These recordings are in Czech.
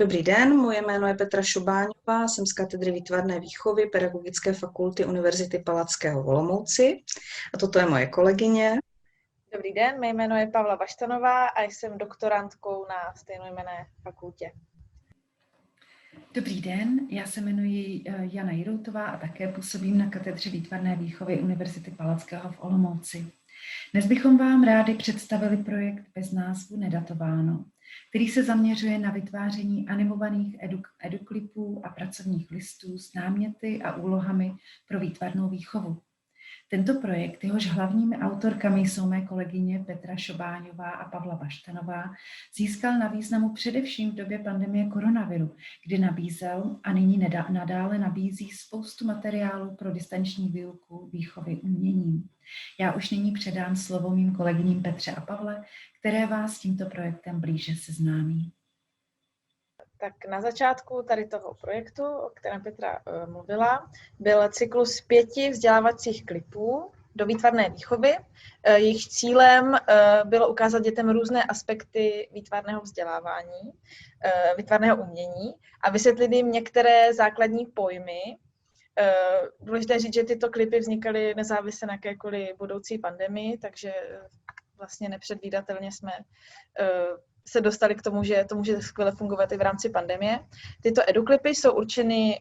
Dobrý den, moje jméno je Petra Šobáňová, jsem z katedry výtvarné výchovy Pedagogické fakulty Univerzity Palackého v Olomouci a toto je moje kolegyně. Dobrý den, mé jméno je Pavla Baštanová a jsem doktorantkou na stejnojmenné fakultě. Dobrý den, já se jmenuji Jana Jiroutová a také působím na katedře výtvarné výchovy Univerzity Palackého v Olomouci. Dnes bychom vám rádi představili projekt bez názvu Nedatováno, který se zaměřuje na vytváření animovaných eduklipů a pracovních listů s náměty a úlohami pro výtvarnou výchovu. Tento projekt, jehož hlavními autorkami jsou mé kolegyně Petra Šobáňová a Pavla Baštanová, získal na významu především v době pandemie koronaviru, kdy nabízel a nyní nadále nabízí spoustu materiálů pro distanční výuku výchovy uměním. Já už nyní předám slovo mým kolegyním Petře a Pavle, které vás s tímto projektem blíže seznámí. Tak na začátku tady toho projektu, o kterém Petra mluvila, byl cyklus 5 vzdělávacích klipů do výtvarné výchovy. Jejich cílem bylo ukázat dětem různé aspekty výtvarného vzdělávání, výtvarného umění a vysvětlit jim některé základní pojmy. Důležité říct, že tyto klipy vznikaly nezávisle na jakékoliv budoucí pandemii, takže vlastně nepředvídatelně jsme se dostali k tomu, že to může skvěle fungovat i v rámci pandemie. Tyto eduklipy jsou určeny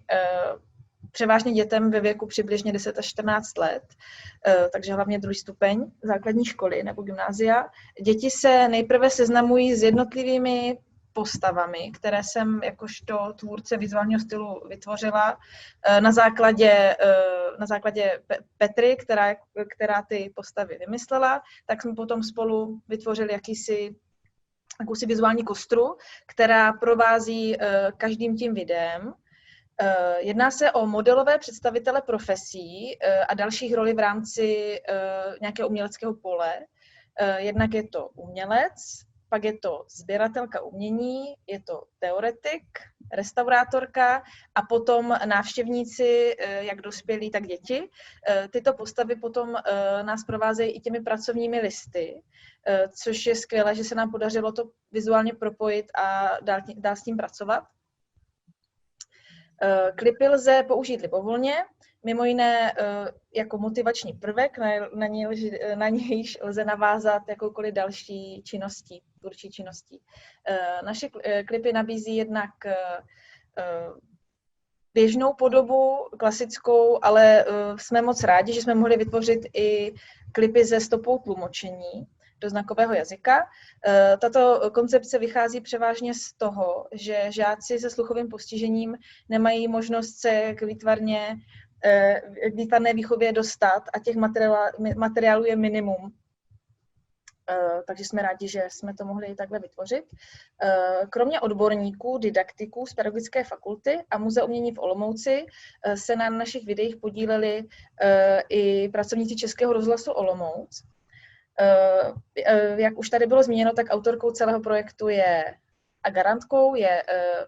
převážně dětem ve věku přibližně 10 až 14 let, takže hlavně druhý stupeň základní školy nebo gymnázia. Děti se nejprve seznamují s jednotlivými postavami, které jsem jakožto tvůrce vizuálního stylu vytvořila na základě Petry, která ty postavy vymyslela, tak jsme potom spolu vytvořili jakousi vizuální kostru, která provází každým tím videem. Jedná se o modelové představitele profesí a dalších rolí v rámci nějakého uměleckého pole. Jednak je to umělec, pak je to sběratelka umění, je to teoretik, restaurátorka a potom návštěvníci, jak dospělí, tak děti. Tyto postavy potom nás provázejí i těmi pracovními listy, což je skvělé, že se nám podařilo to vizuálně propojit a dál s tím pracovat. Klipy lze použít libovolně, mimo jiné jako motivační prvek, na nějž lze navázat jakoukoliv další tvůrčí činností. Naše klipy nabízí jednak běžnou podobu, klasickou, ale jsme moc rádi, že jsme mohli vytvořit i klipy se stopou tlumočení do znakového jazyka. Tato koncepce vychází převážně z toho, že žáci se sluchovým postižením nemají možnost se k výtvarné výchově dostat a těch materiálů je minimum. Takže jsme rádi, že jsme to mohli takhle vytvořit. Kromě odborníků, didaktiků z Pedagogické fakulty a Muzea umění v Olomouci se na našich videích podíleli i pracovníci Českého rozhlasu Olomouc. Jak už tady bylo zmíněno, tak autorkou celého projektu a garantkou je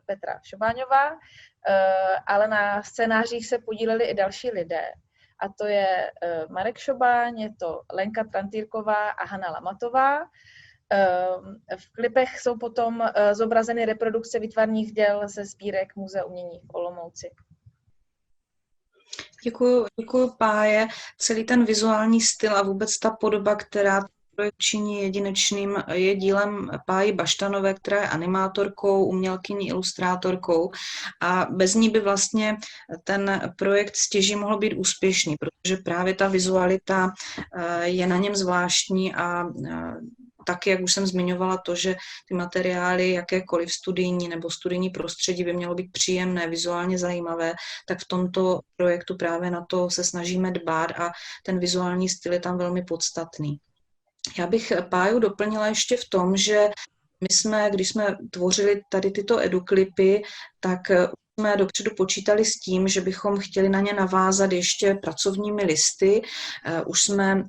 Petra Šobáňová, ale na scénářích se podíleli i další lidé. A to je Marek Šobáň, je to Lenka Trantýrková a Hana Lamatová. V klipech jsou potom zobrazeny reprodukce výtvarných děl ze sbírek Muzea umění v Olomouci. Děkuju Páje. Celý ten vizuální styl a vůbec ta podoba, která projekt činí jedinečným, je dílem Páji Baštanové, která je animátorkou, umělkyní, ilustrátorkou a bez ní by vlastně ten projekt stěží mohl být úspěšný, protože právě ta vizualita je na něm zvláštní a taky, jak už jsem zmiňovala, to, že ty materiály, jakékoliv studijní nebo studijní prostředí by mělo být příjemné, vizuálně zajímavé, tak v tomto projektu právě na to se snažíme dbát a ten vizuální styl je tam velmi podstatný. Já bych Páju doplnila ještě v tom, že když jsme tvořili tady tyto eduklipy, tak jsme dopředu počítali s tím, že bychom chtěli na ně navázat ještě pracovními listy. Už jsme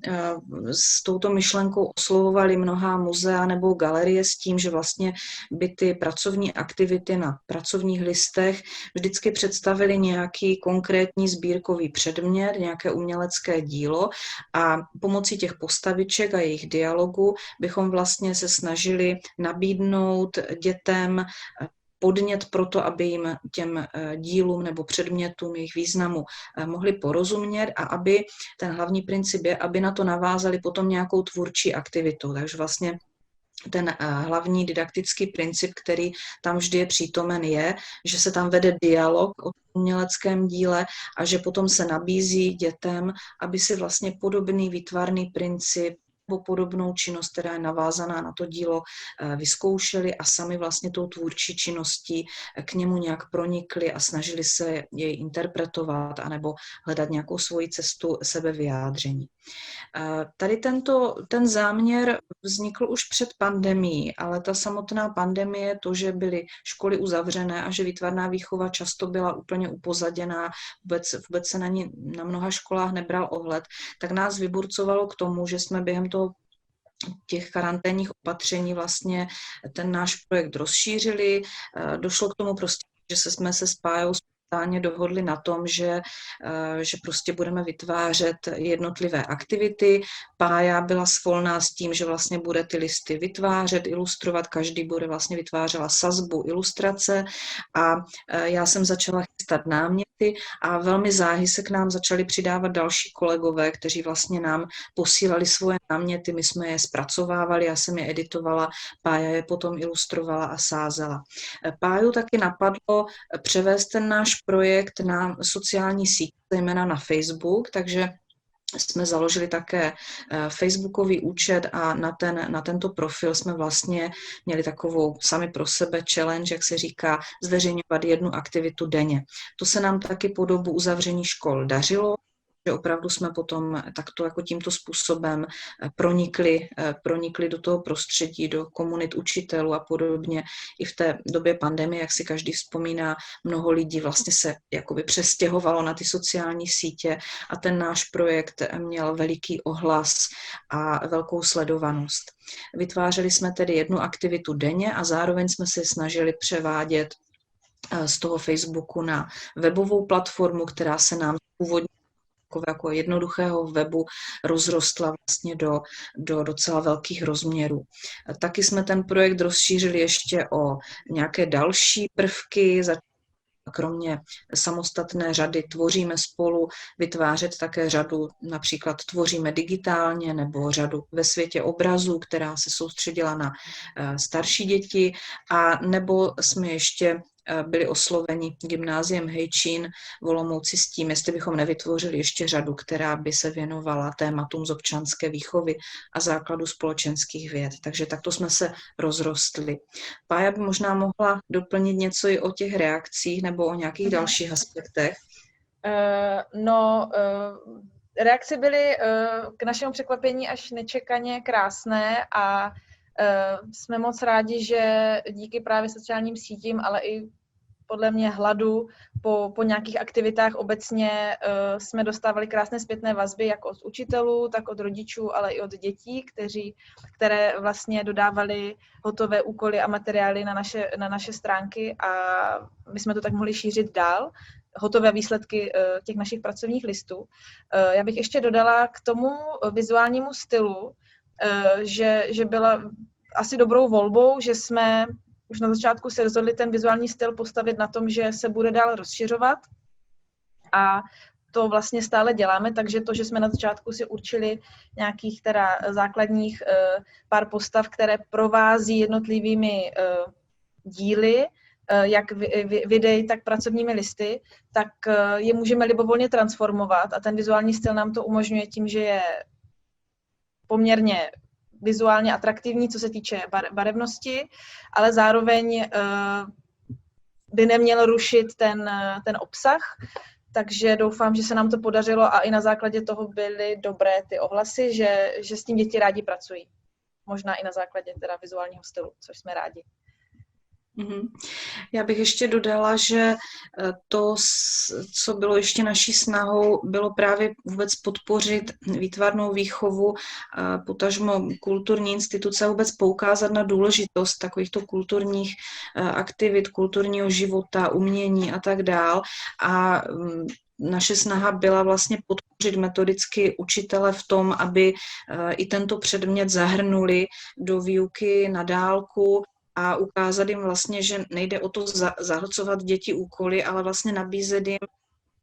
s touto myšlenkou oslovovali mnohá muzea nebo galerie s tím, že vlastně by ty pracovní aktivity na pracovních listech vždycky představili nějaký konkrétní sbírkový předmět, nějaké umělecké dílo a pomocí těch postaviček a jejich dialogu bychom vlastně se snažili nabídnout dětem podnět pro to, aby jim těm dílům nebo předmětům, jejich významu mohli porozumět a aby ten hlavní princip je, aby na to navázali potom nějakou tvůrčí aktivitou. Takže vlastně ten hlavní didaktický princip, který tam vždy je přítomen, je, že se tam vede dialog o uměleckém díle a že potom se nabízí dětem, aby si vlastně podobný výtvarný princip nebo podobnou činnost, která je navázaná na to dílo, vyzkoušeli a sami vlastně tou tvůrčí činností k němu nějak pronikli a snažili se jej interpretovat anebo hledat nějakou svoji cestu sebevyjádření. Tady ten záměr vznikl už před pandemií, ale ta samotná pandemie, to, že byly školy uzavřené a že výtvarná výchova často byla úplně upozaděná, vůbec se na ní na mnoha školách nebral ohled, tak nás vyburcovalo k tomu, že jsme během těch karanténních opatření vlastně ten náš projekt rozšířili. Došlo k tomu prostě, že jsme se s Pájou dohodli na tom, že prostě budeme vytvářet jednotlivé aktivity. Pája byla svolná s tím, že vlastně bude ty listy vytvářet, ilustrovat, každý bude vlastně vytvářela sazbu, ilustrace a já jsem začala chystat náměty a velmi záhy se k nám začali přidávat další kolegové, kteří vlastně nám posílali svoje náměty, my jsme je zpracovávali, já jsem je editovala, Pája je potom ilustrovala a sázela. Páju taky napadlo převést ten náš projekt na sociální sítě, zejména na Facebook, takže jsme založili také facebookový účet a na tento profil jsme vlastně měli takovou sami pro sebe challenge, jak se říká, zveřejňovat 1 aktivitu denně. To se nám taky po dobu uzavření škol dařilo, že opravdu jsme potom takto jako tímto způsobem pronikli do toho prostředí, do komunit učitelů a podobně. I v té době pandemie, jak si každý vzpomíná, mnoho lidí vlastně se jakoby přestěhovalo na ty sociální sítě a ten náš projekt měl veliký ohlas a velkou sledovanost. Vytvářeli jsme tedy 1 aktivitu denně a zároveň jsme se snažili převádět z toho Facebooku na webovou platformu, která se nám původně jako jednoduchého webu rozrostla vlastně do docela velkých rozměrů. Taky jsme ten projekt rozšířili ještě o nějaké další prvky, kromě samostatné řady Tvoříme spolu vytvářet také řadu, například Tvoříme digitálně nebo řadu Ve světě obrazů, která se soustředila na starší děti a nebo jsme ještě byli osloveni gymnáziem Hejčín v Olomouci s tím, jestli bychom nevytvořili ještě řadu, která by se věnovala tématům z občanské výchovy a základu společenských věd. Takže takto jsme se rozrostli. Pája by možná mohla doplnit něco i o těch reakcích nebo o nějakých dalších aspektech. Reakce byly k našemu překvapení až nečekaně krásné a jsme moc rádi, že díky právě sociálním sítím, ale i podle mě hladu po nějakých aktivitách obecně jsme dostávali krásné zpětné vazby jak od učitelů, tak od rodičů, ale i od dětí, které vlastně dodávali hotové úkoly a materiály na naše stránky a my jsme to tak mohli šířit dál, hotové výsledky těch našich pracovních listů. Já bych ještě dodala k tomu vizuálnímu stylu, že byla asi dobrou volbou, že jsme už na začátku se rozhodli ten vizuální styl postavit na tom, že se bude dál rozšiřovat a to vlastně stále děláme, takže to, že jsme na začátku si určili nějakých teda základních pár postav, které provází jednotlivými díly, jak videí, tak pracovními listy, tak je můžeme libovolně transformovat a ten vizuální styl nám to umožňuje tím, že je poměrně vizuálně atraktivní, co se týče barevnosti, ale zároveň by neměl rušit ten obsah, takže doufám, že se nám to podařilo a i na základě toho byly dobré ty ohlasy, že s tím děti rádi pracují. Možná i na základě teda vizuálního stylu, což jsme rádi. Já bych ještě dodala, že to, co bylo ještě naší snahou, bylo právě vůbec podpořit výtvarnou výchovu, potažmo kulturní instituce, vůbec poukázat na důležitost takovýchto kulturních aktivit, kulturního života, umění a tak dál. A naše snaha byla vlastně podpořit metodicky učitele v tom, aby i tento předmět zahrnuli do výuky na dálku, a ukázat jim vlastně, že nejde o to zahlcovat děti úkoly, ale vlastně nabízet jim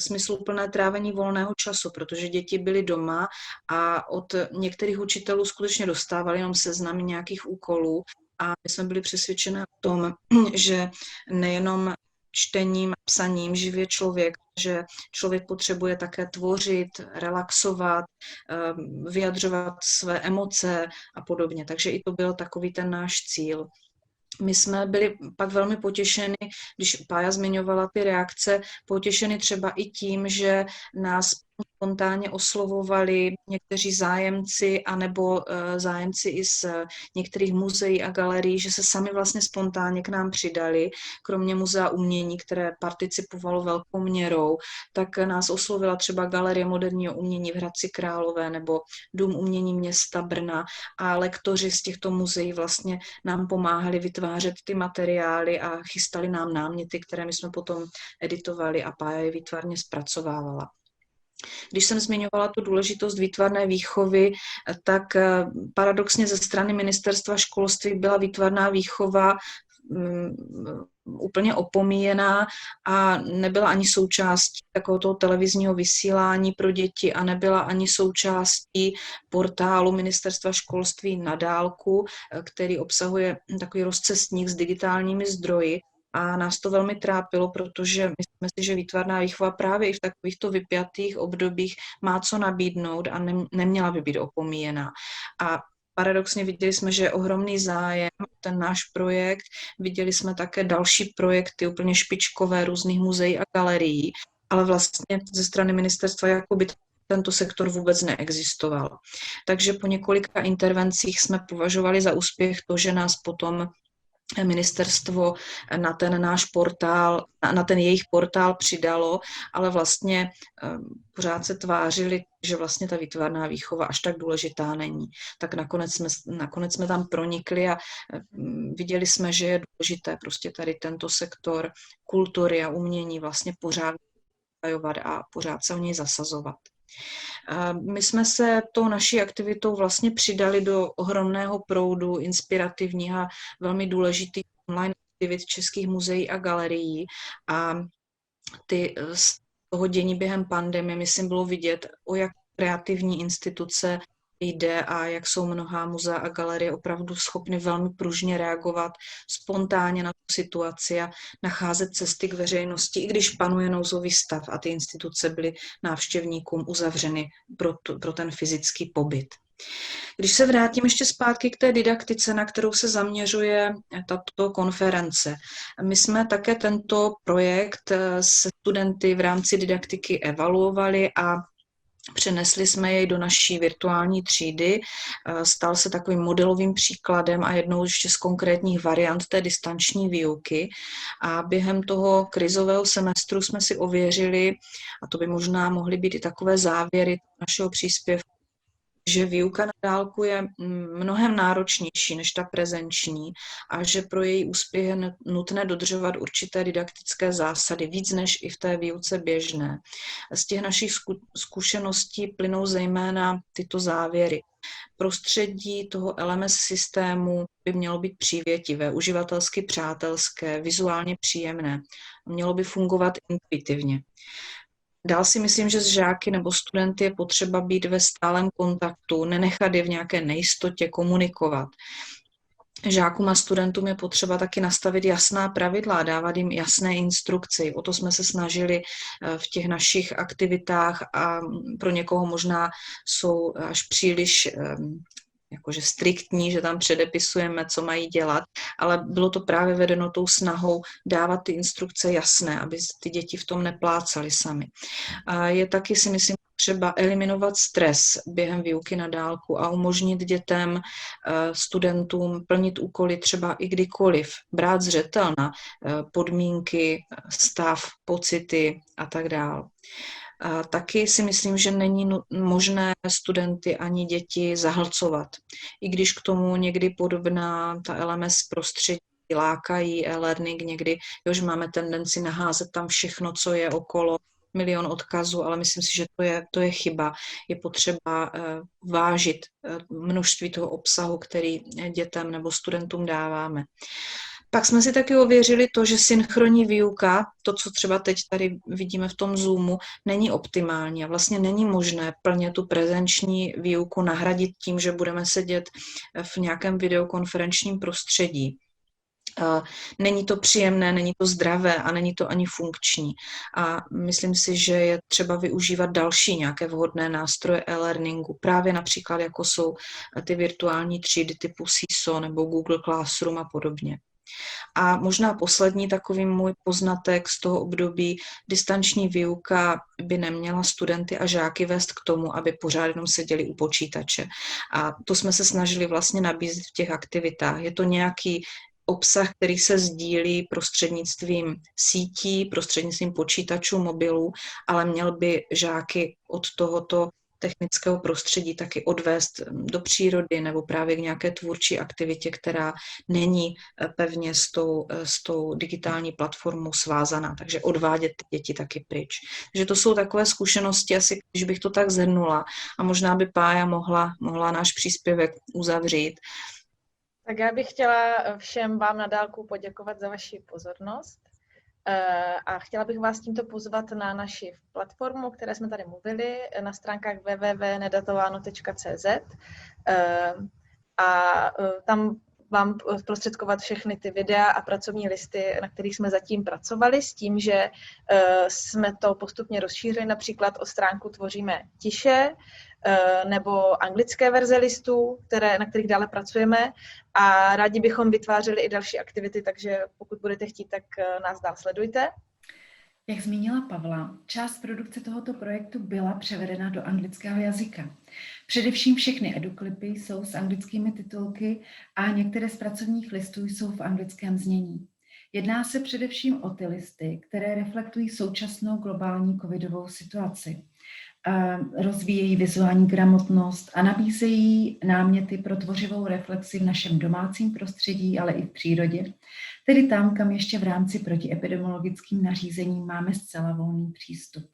smysluplné trávení volného času, protože děti byly doma a od některých učitelů skutečně dostávali jenom seznamy nějakých úkolů a my jsme byli přesvědčeni o tom, že nejenom čtením a psaním živě člověk, že člověk potřebuje také tvořit, relaxovat, vyjadřovat své emoce a podobně. Takže i to byl takový ten náš cíl. My jsme byli pak velmi potěšeni, když Pája zmiňovala ty reakce, potěšeni třeba i tím, že nás spontánně oslovovali někteří zájemci anebo zájemci i z některých muzeí a galerií, že se sami vlastně spontánně k nám přidali, kromě Muzea umění, které participovalo velkou měrou, tak nás oslovila třeba Galerie moderního umění v Hradci Králové nebo Dům umění města Brna a lektoři z těchto muzeí vlastně nám pomáhali vytvářet ty materiály a chystali nám náměty, které my jsme potom editovali a Pája je výtvarně zpracovávala. Když jsem zmiňovala tu důležitost výtvarné výchovy, tak paradoxně ze strany Ministerstva školství byla výtvarná výchova úplně opomíjená a nebyla ani součástí takového toho televizního vysílání pro děti a nebyla ani součástí portálu Ministerstva školství na dálku, který obsahuje takový rozcestník s digitálními zdroji. A nás to velmi trápilo, protože myslíme si, že výtvarná výchova právě i v takovýchto vypjatých obdobích má co nabídnout a neměla by být opomíjená. A paradoxně viděli jsme, že je ohromný zájem ten náš projekt. Viděli jsme také další projekty, úplně špičkové různých muzeí a galerií, ale vlastně ze strany ministerstva jakoby tento sektor vůbec neexistoval. Takže po několika intervencích jsme považovali za úspěch to, že nás potom ministerstvo na ten náš portál, na ten jejich portál přidalo, ale vlastně pořád se tvářili, že vlastně ta výtvarná výchova až tak důležitá není. Tak nakonec jsme tam pronikli a viděli jsme, že je důležité prostě tady tento sektor kultury a umění vlastně pořád vyjadřovat a pořád se o něj zasazovat. My jsme se tou naší aktivitou vlastně přidali do ohromného proudu inspirativních a velmi důležitých online aktivit českých muzeí a galerií a z toho dění během pandemie, myslím, bylo vidět, o jak kreativní instituce jde a jak jsou mnohá muzea a galerie opravdu schopny velmi pružně reagovat spontánně na tu situaci a nacházet cesty k veřejnosti, i když panuje nouzový stav a ty instituce byly návštěvníkům uzavřeny pro ten fyzický pobyt. Když se vrátím ještě zpátky k té didaktice, na kterou se zaměřuje tato konference. My jsme také tento projekt se studenty v rámci didaktiky evaluovali a přenesli jsme jej do naší virtuální třídy, stal se takovým modelovým příkladem a jednou ještě z konkrétních variant té distanční výuky. A během toho krizového semestru jsme si ověřili, a to by možná mohly být i takové závěry našeho příspěvku, že výuka na dálku je mnohem náročnější než ta prezenční a že pro její úspěch je nutné dodržovat určité didaktické zásady, víc než i v té výuce běžné. Z těch našich zkušeností plynou zejména tyto závěry. Prostředí toho LMS systému by mělo být přívětivé, uživatelsky přátelské, vizuálně příjemné. Mělo by fungovat intuitivně. Dál si myslím, že s žáky nebo studenty je potřeba být ve stálem kontaktu, nenechat je v nějaké nejistotě komunikovat. Žákům a studentům je potřeba taky nastavit jasná pravidla, dávat jim jasné instrukce. O to jsme se snažili v těch našich aktivitách a pro někoho možná jsou až příliš jakože striktní, že tam předepisujeme, co mají dělat, ale bylo to právě vedeno tou snahou dávat ty instrukce jasné, aby ty děti v tom neplácaly sami. A je taky, si myslím, třeba eliminovat stres během výuky na dálku a umožnit dětem, studentům plnit úkoly třeba i kdykoliv, brát zřetel na podmínky, stav, pocity a tak dále. A taky si myslím, že není možné studenty ani děti zahlcovat. I když k tomu někdy podobná ta LMS prostředí lákají, e-learning někdy, že máme tendenci naházet tam všechno, co je okolo milion odkazů, ale myslím si, že to je chyba. Je potřeba vážit množství toho obsahu, který dětem nebo studentům dáváme. Pak jsme si taky ověřili to, že synchronní výuka, to, co třeba teď tady vidíme v tom Zoomu, není optimální a vlastně není možné plně tu prezenční výuku nahradit tím, že budeme sedět v nějakém videokonferenčním prostředí. Není to příjemné, není to zdravé a není to ani funkční. A myslím si, že je třeba využívat další nějaké vhodné nástroje e-learningu, právě například jako jsou ty virtuální třídy typu Seesaw nebo Google Classroom a podobně. A možná poslední takový můj poznatek z toho období, distanční výuka by neměla studenty a žáky vést k tomu, aby pořád jenom seděli u počítače. A to jsme se snažili vlastně nabízet v těch aktivitách. Je to nějaký obsah, který se sdílí prostřednictvím sítí, prostřednictvím počítačů, mobilů, ale měl by žáky od tohoto technického prostředí taky odvést do přírody nebo právě k nějaké tvůrčí aktivitě, která není pevně s tou digitální platformou svázaná, takže odvádět ty děti taky pryč. Takže to jsou takové zkušenosti, asi když bych to tak zhrnula a možná by Pája mohla náš příspěvek uzavřít. Tak já bych chtěla všem vám na dálku poděkovat za vaši pozornost a chtěla bych vás tímto pozvat na naši platformu, o které jsme tady mluvili, na stránkách www.nedatováno.cz a tam vám zprostředkovat všechny ty videa a pracovní listy, na kterých jsme zatím pracovali, s tím, že jsme to postupně rozšířili, například o stránku Tvoříme tiše, nebo anglické verze listů, na kterých dále pracujeme a rádi bychom vytvářeli i další aktivity, takže pokud budete chtít, tak nás dál sledujte. Jak zmínila Pavla, část produkce tohoto projektu byla převedena do anglického jazyka. Především všechny eduklipy jsou s anglickými titulky a některé z pracovních listů jsou v anglickém znění. Jedná se především o ty listy, které reflektují současnou globální covidovou situaci. Rozvíjejí vizuální gramotnost a nabízejí náměty pro tvořivou reflexi v našem domácím prostředí, ale i v přírodě, tedy tam, kam ještě v rámci protiepidemiologickým nařízením máme zcela volný přístup.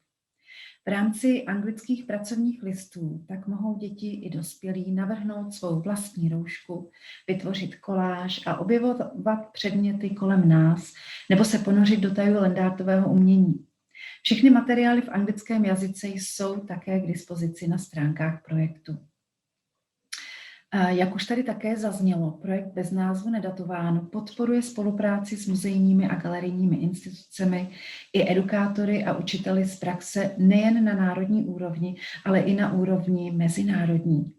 V rámci anglických pracovních listů tak mohou děti i dospělí navrhnout svou vlastní roušku, vytvořit koláž a objevovat předměty kolem nás nebo se ponořit do tajů landártového umění. Všechny materiály v anglickém jazyce jsou také k dispozici na stránkách projektu. Jak už tady také zaznělo, projekt Bez názvu Nedatováno podporuje spolupráci s muzejními a galerijními institucemi i edukátory a učiteli z praxe nejen na národní úrovni, ale i na úrovni mezinárodní.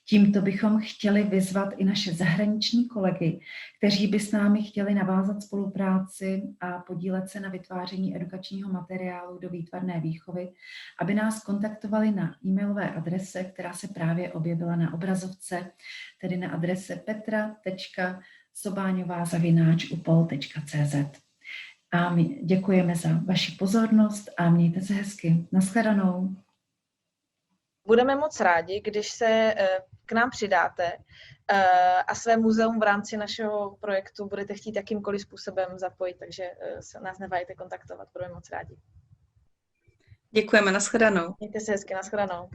Tímto bychom chtěli vyzvat i naše zahraniční kolegy, kteří by s námi chtěli navázat spolupráci a podílet se na vytváření edukačního materiálu do výtvarné výchovy, aby nás kontaktovali na e-mailové adrese, která se právě objevila na obrazovce, tedy na adrese petra.sobáňová@upol.cz. A my děkujeme za vaši pozornost a mějte se hezky. Naschledanou. Budeme moc rádi, když se k nám přidáte a své muzeum v rámci našeho projektu budete chtít jakýmkoliv způsobem zapojit, takže se nás neváhejte kontaktovat, budeme moc rádi. Děkujeme, nashledanou. Mějte se hezky, nashledanou.